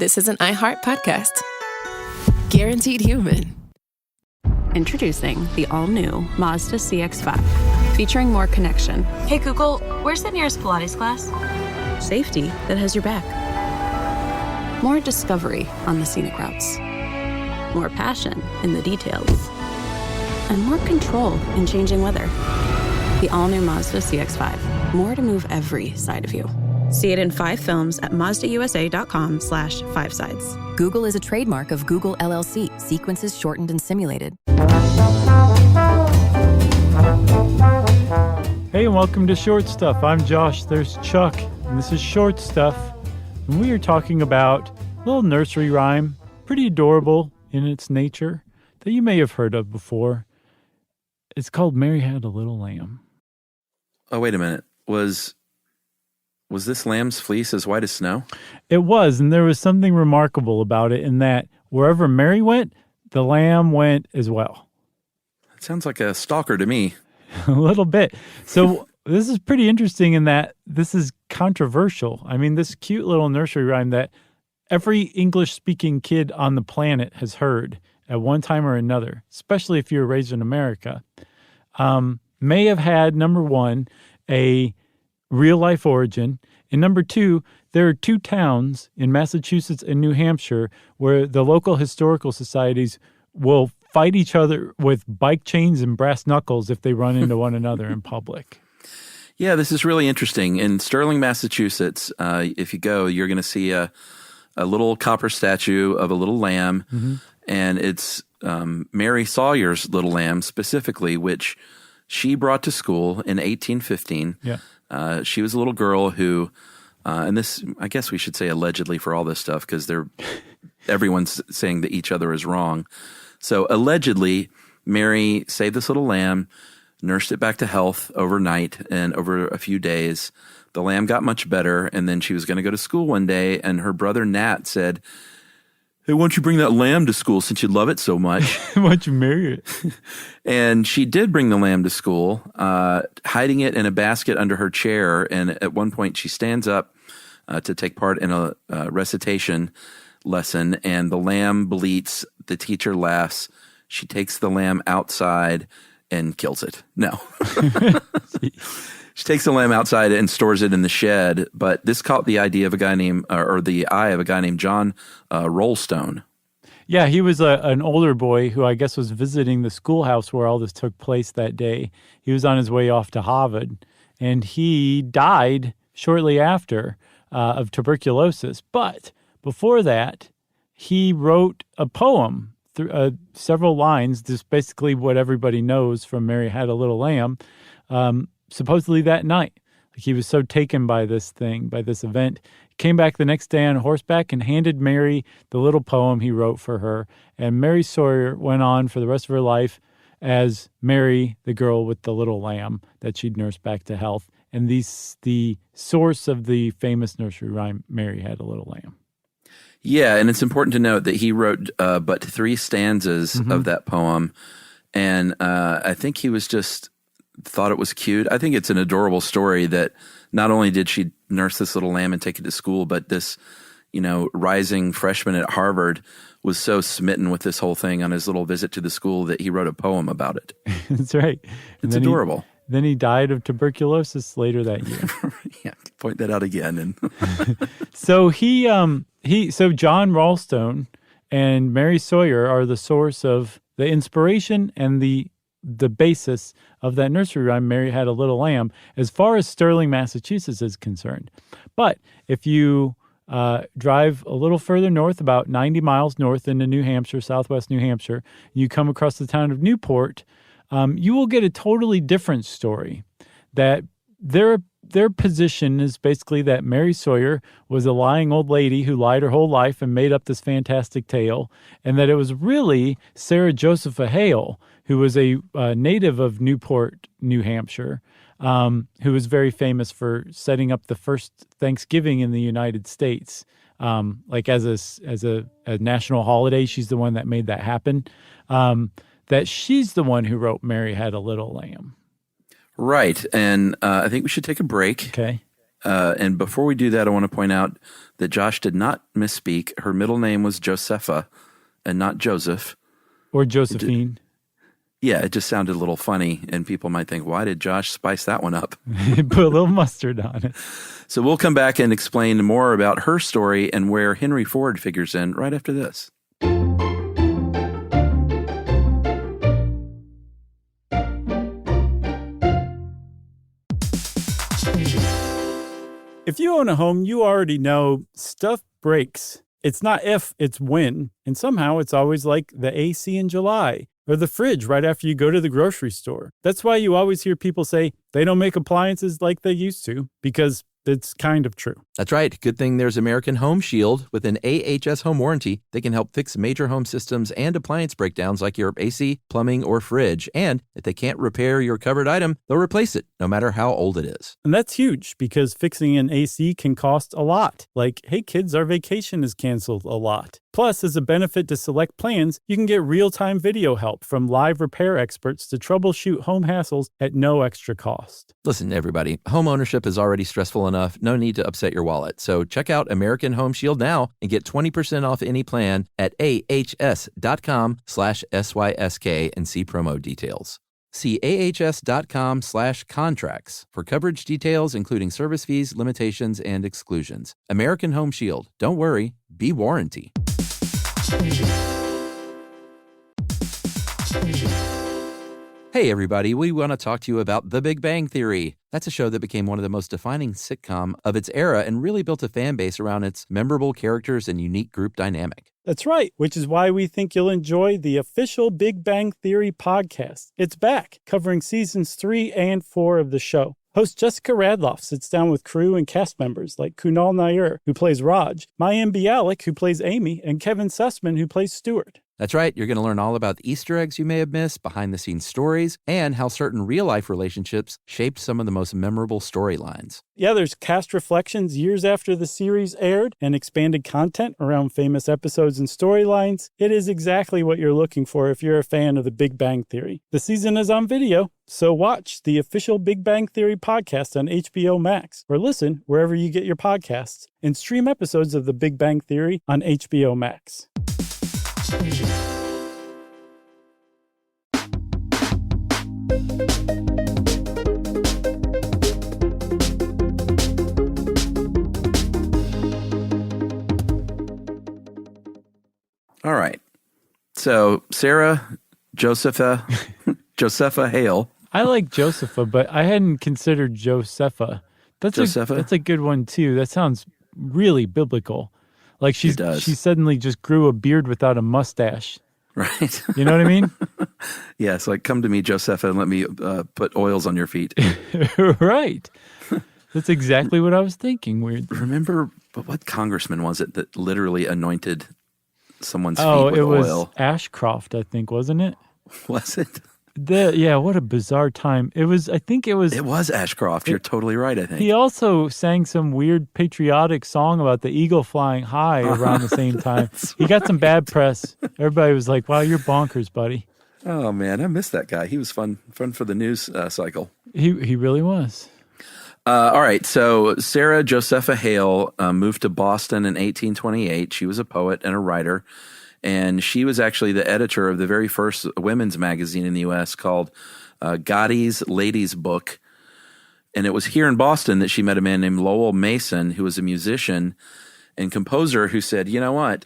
this is an iHeart podcast. Guaranteed human. Introducing the all-new Mazda CX-5, featuring more connection. Hey Google, where's the nearest Pilates class? Safety that has your back. More discovery on the scenic routes. More passion in the details. And more control in changing weather. The all-new Mazda CX-5. More to move every side of you. See it in 5 films at MazdaUSA.com/5sides. Google is a trademark of Google LLC. Sequences shortened and simulated. Hey, and welcome to Short Stuff. I'm Josh, there's Chuck, and this is Short Stuff. And we are talking about a little nursery rhyme, pretty adorable in its nature, that you may have heard of before. It's called Mary Had a Little Lamb. Oh, wait a minute. Was this lamb's fleece as white as snow? It was, and there was something remarkable about it in that wherever Mary went, the lamb went as well. It sounds like a stalker to me. A little bit. So this is pretty interesting in that this is controversial. I mean, this cute little nursery rhyme that every English-speaking kid on the planet has heard at one time or another, especially if you were raised in America, may have had, number one, a real-life origin, and number two, there are 2 towns in Massachusetts and New Hampshire where the local historical societies will fight each other with bike chains and brass knuckles if they run into one another in public. Yeah, this is really interesting. In Sterling, Massachusetts, if you go, you're going to see a little copper statue of a little lamb, and it's Mary Sawyer's little lamb specifically, which she brought to school in 1815. Yeah. She was a little girl who, and this, I guess we should say allegedly for all this stuff because everyone's saying that each other is wrong. So allegedly, Mary saved this little lamb, nursed it back to health overnight, and over a few days, the lamb got much better, and then she was going to go to school one day, and her brother Nat said, "Hey, why don't you bring that lamb to school since you love it so much?" Why don't you marry it? And she did bring the lamb to school, hiding it in a basket under her chair. And at one point, she stands up to take part in a recitation lesson, and the lamb bleats. The teacher laughs. She takes the lamb outside and kills it. No. She takes the lamb outside and stores it in the shed, but this caught the idea of a guy named, or the eye of a guy named John Rollstone. Yeah, he was an older boy who I guess was visiting the schoolhouse where all this took place that day. He was on his way off to Harvard, and he died shortly after of tuberculosis. But before that, he wrote a poem, several lines, just basically what everybody knows from Mary Had a Little Lamb, supposedly that night. Like he was so taken by this event, came back the next day on horseback and handed Mary the little poem he wrote for her. And Mary Sawyer went on for the rest of her life as Mary, the girl with the little lamb that she'd nursed back to health. And the source of the famous nursery rhyme, Mary Had a Little Lamb. Yeah, and it's important to note that he wrote but 3 stanzas of that poem. And I think he was just thought it was cute. I think it's an adorable story that not only did she nurse this little lamb and take it to school, but this, rising freshman at Harvard was so smitten with this whole thing on his little visit to the school that he wrote a poem about it. That's right. It's adorable. Then he died of tuberculosis later that year. Yeah, point that out again. And So John Ralston and Mary Sawyer are the source of the inspiration and the basis of that nursery rhyme, Mary Had a Little Lamb, as far as Sterling, Massachusetts is concerned. But if you drive a little further north, about 90 miles north into New Hampshire, southwest New Hampshire, you come across the town of Newport, you will get a totally different story. That their position is basically that Mary Sawyer was a lying old lady who lied her whole life and made up this fantastic tale, and that it was really Sarah Josepha Hale, who was a native of Newport, New Hampshire, who was very famous for setting up the first Thanksgiving in the United States. Like as a national holiday, she's the one that made that happen. That she's the one who wrote Mary Had a Little Lamb. Right. And I think we should take a break. Okay. And before we do that, I want to point out that Josh did not misspeak. Her middle name was Josepha and not Joseph. Or Josephine. It just sounded a little funny, and people might think, why did Josh spice that one up? Put a little mustard on it. So we'll come back and explain more about her story and where Henry Ford figures in right after this. If you own a home, you already know stuff breaks. It's not if, it's when. And somehow it's always like the AC in July or the fridge right after you go to the grocery store. That's why you always hear people say they don't make appliances like they used to, because it's kind of true. That's right. Good thing there's American Home Shield. With an AHS home warranty, they can help fix major home systems and appliance breakdowns like your AC, plumbing, or fridge. And if they can't repair your covered item, they'll replace it, no matter how old it is. And that's huge, because fixing an AC can cost a lot. Like, hey kids, our vacation is canceled a lot. Plus, as a benefit to select plans, you can get real-time video help from live repair experts to troubleshoot home hassles at no extra cost. Listen, everybody, home ownership is already stressful enough. No need to upset your wallet. So check out American Home Shield now and get 20% off any plan at ahs.com/SYSK and see promo details. See ahs.com/contracts for coverage details, including service fees, limitations, and exclusions. American Home Shield. Don't worry, be warranty. Hey everybody, we want to talk to you about The Big Bang Theory. That's a show that became one of the most defining sitcom of its era and really built a fan base around its memorable characters and unique group dynamic. That's right, which is why we think you'll enjoy the official Big Bang Theory podcast. It's back, covering seasons 3 and 4 of the show. Host Jessica Radloff sits down with crew and cast members like Kunal Nair, who plays Raj, Mayim Bialik, who plays Amy, and Kevin Sussman, who plays Stuart. That's right. You're going to learn all about the Easter eggs you may have missed, behind-the-scenes stories, and how certain real-life relationships shaped some of the most memorable storylines. Yeah, there's cast reflections years after the series aired and expanded content around famous episodes and storylines. It is exactly what you're looking for if you're a fan of The Big Bang Theory. The season is on video, so watch the official Big Bang Theory podcast on HBO Max, or listen wherever you get your podcasts, and stream episodes of The Big Bang Theory on HBO Max. All right. So Sarah Josepha Hale. I like Josepha, but I hadn't considered Josepha. That's a good one too. That sounds really biblical. Like she suddenly just grew a beard without a mustache. Right. You know what I mean? Yes, like come to me, Josepha, and let me put oils on your feet. Right. That's exactly what I was thinking. Weird. Remember, but what congressman was it that literally anointed someone's feet with it was oil? Ashcroft, I think, wasn't it? Was it? What a bizarre time. It was Ashcroft. You're totally right, I think. He also sang some weird patriotic song about the eagle flying high around the same time. He got some bad press. Everybody was like, wow, you're bonkers, buddy. Oh, man, I missed that guy. He was fun for the news cycle. He really was. All right, so Sarah Josepha Hale moved to Boston in 1828. She was a poet and a writer. And she was actually the editor of the very first women's magazine in the U.S. called Godey's Ladies' Book. And it was here in Boston that she met a man named Lowell Mason, who was a musician and composer, who said, you know what,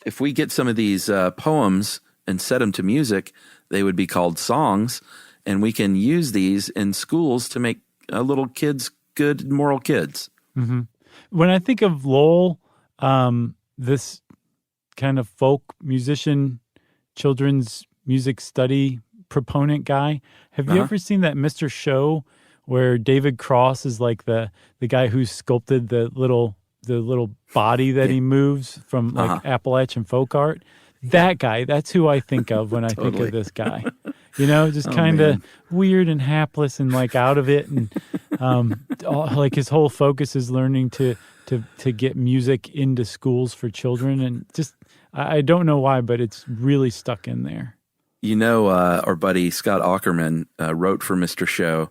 if we get some of these poems and set them to music, they would be called songs, and we can use these in schools to make little kids good moral kids. Mm-hmm. When I think of Lowell, this kind of folk musician, children's music study proponent guy. Have you ever seen that Mr. Show where David Cross is like the guy who sculpted the little body that he moves from like Appalachian folk art? That guy, that's who I think of when I think of this guy. You know, just kind of weird and hapless and like out of it, and like his whole focus is learning to get music into schools for children, and just I don't know why, but it's really stuck in there. You know, our buddy Scott Aukerman wrote for Mr. Show,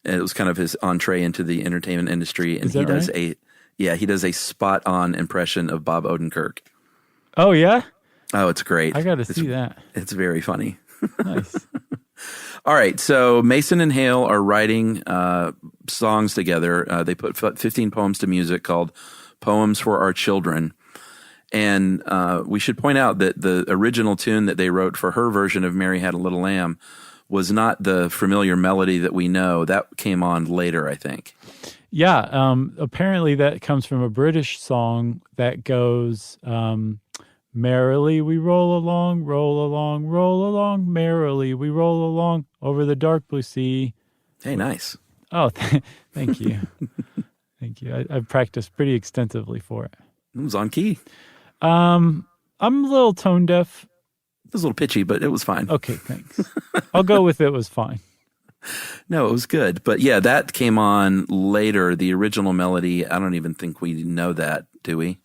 It was kind of his entree into the entertainment industry, and Is that he does a spot on impression of Bob Odenkirk. Oh yeah, Oh, it's great. I got to see that. It's very funny. Nice. All right, so Mason and Hale are writing songs together. They put 15 poems to music called Poems for Our Children. And we should point out that the original tune that they wrote for her version of Mary Had a Little Lamb was not the familiar melody that we know. That came on later, I think. Yeah, apparently that comes from a British song that goes, merrily we roll along, merrily we roll along over the dark blue sea. Hey, nice. Oh, thank you. Thank you. I've practiced pretty extensively for it. It was on key. I'm a little tone deaf. It was a little pitchy, but it was fine. Okay, thanks. I'll go with it was fine. No, it was good. But yeah, that came on later. The original melody, I don't even think we know that, do we?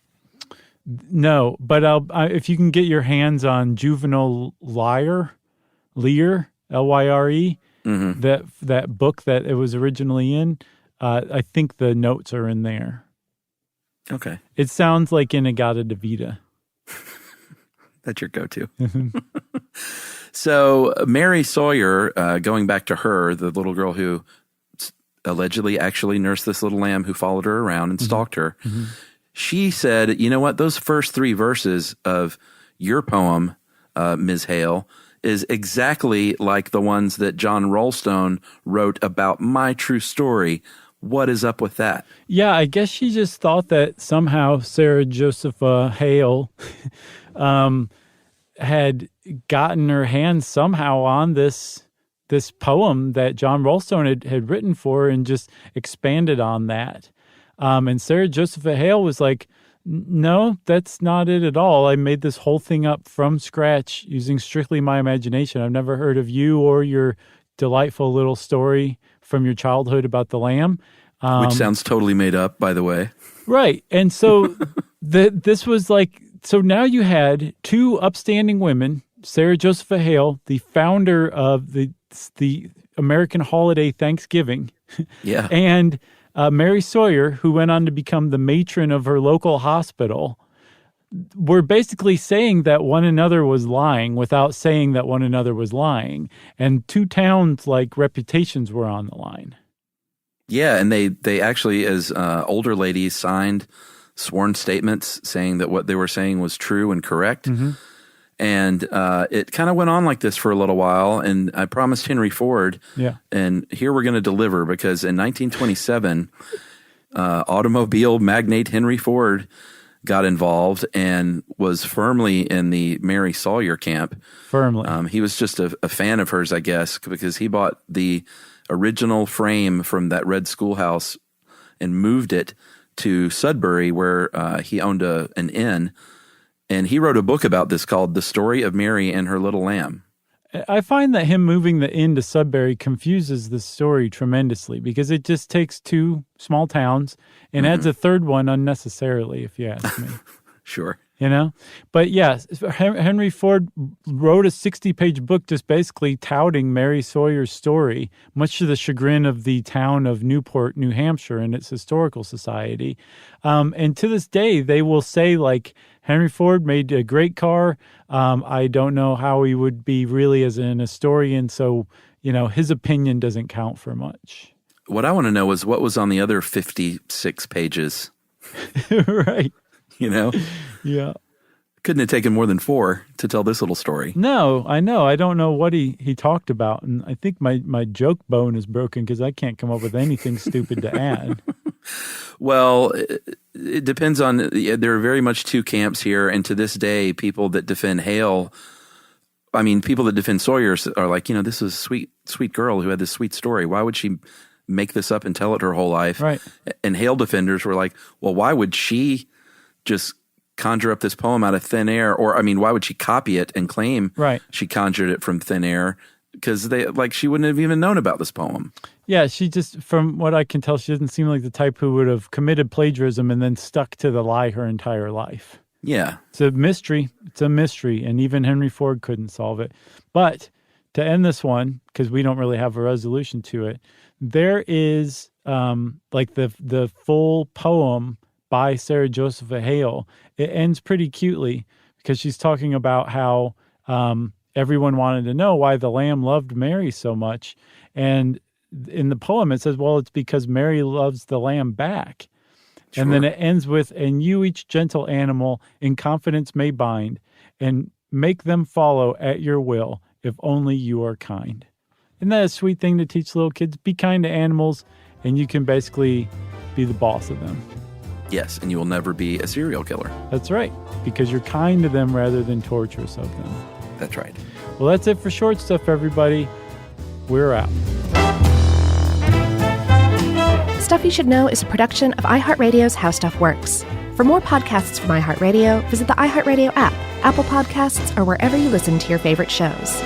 No, but if you can get your hands on Juvenile Lear, Lyre, Mm-hmm. that book that it was originally in, I think the notes are in there. Okay. It sounds like Inagata Davida. That's your go-to. So Mary Sawyer, going back to her, the little girl who allegedly actually nursed this little lamb who followed her around and stalked her, she said, you know what, those first 3 verses of your poem, Ms. Hale, is exactly like the ones that John Ralston wrote about my true story. What is up with that? Yeah, I guess she just thought that somehow Sarah Josepha Hale had gotten her hands somehow on this poem that John Ralston had written for her and just expanded on that. And Sarah Josepha Hale was like, no, that's not it at all. I made this whole thing up from scratch using strictly my imagination. I've never heard of you or your delightful little story from your childhood about the lamb. Which sounds totally made up, by the way. Right. And so this was like, so now you had 2 upstanding women, Sarah Josepha Hale, the founder of the American holiday Thanksgiving. Yeah. And Mary Sawyer, who went on to become the matron of her local hospital, were basically saying that one another was lying without saying that one another was lying. And 2 towns' like reputations were on the line. Yeah, and they actually, as older ladies, signed sworn statements saying that what they were saying was true and correct. Mm-hmm. And it kind of went on like this for a little while. And I promised Henry Ford, and here we're going to deliver, because in 1927, automobile magnate Henry Ford got involved and was firmly in the Mary Sawyer camp. Firmly. He was just a fan of hers, I guess, because he bought the original frame from that red schoolhouse and moved it to Sudbury, where he owned an inn. And he wrote a book about this called The Story of Mary and Her Little Lamb. I find that him moving the inn to Sudbury confuses the story tremendously, because it just takes 2 small towns and adds a third one unnecessarily, if you ask me. Sure. You know? But yes, Henry Ford wrote a 60-page book just basically touting Mary Sawyer's story, much to the chagrin of the town of Newport, New Hampshire, and its historical society. And to this day, they will say, like, Henry Ford made a great car. I don't know how he would be really as an historian, so, his opinion doesn't count for much. What I want to know is what was on the other 56 pages. Right. Yeah. Couldn't have taken more than 4 to tell this little story. No, I know. I don't know what he talked about. And I think my joke bone is broken because I can't come up with anything stupid to add. Well, it depends on, there are very much 2 camps here. And to this day, people that defend Sawyer are like, this is a sweet, sweet girl who had this sweet story. Why would she make this up and tell it her whole life? Right. And Hale defenders were like, well, why would she just conjure up this poem out of thin air? Or, why would she copy it and claim she conjured it from thin air? Because she wouldn't have even known about this poem. Yeah, she just, from what I can tell, she doesn't seem like the type who would have committed plagiarism and then stuck to the lie her entire life. Yeah. It's a mystery. And even Henry Ford couldn't solve it. But to end this one, because we don't really have a resolution to it, there is like the full poem by Sarah Josepha Hale. It ends pretty cutely because she's talking about how everyone wanted to know why the lamb loved Mary so much. And in the poem, it says, well, it's because Mary loves the lamb back. Sure. And then it ends with, and you each gentle animal in confidence may bind and make them follow at your will if only you are kind. Isn't that a sweet thing to teach little kids? Be kind to animals, and you can basically be the boss of them. Yes, and you will never be a serial killer. That's right, because you're kind to them rather than torturous of them. That's right. Well, that's it for Short Stuff, everybody. We're out. Stuff You Should Know is a production of iHeartRadio's How Stuff Works. For more podcasts from iHeartRadio, visit the iHeartRadio app, Apple Podcasts, or wherever you listen to your favorite shows.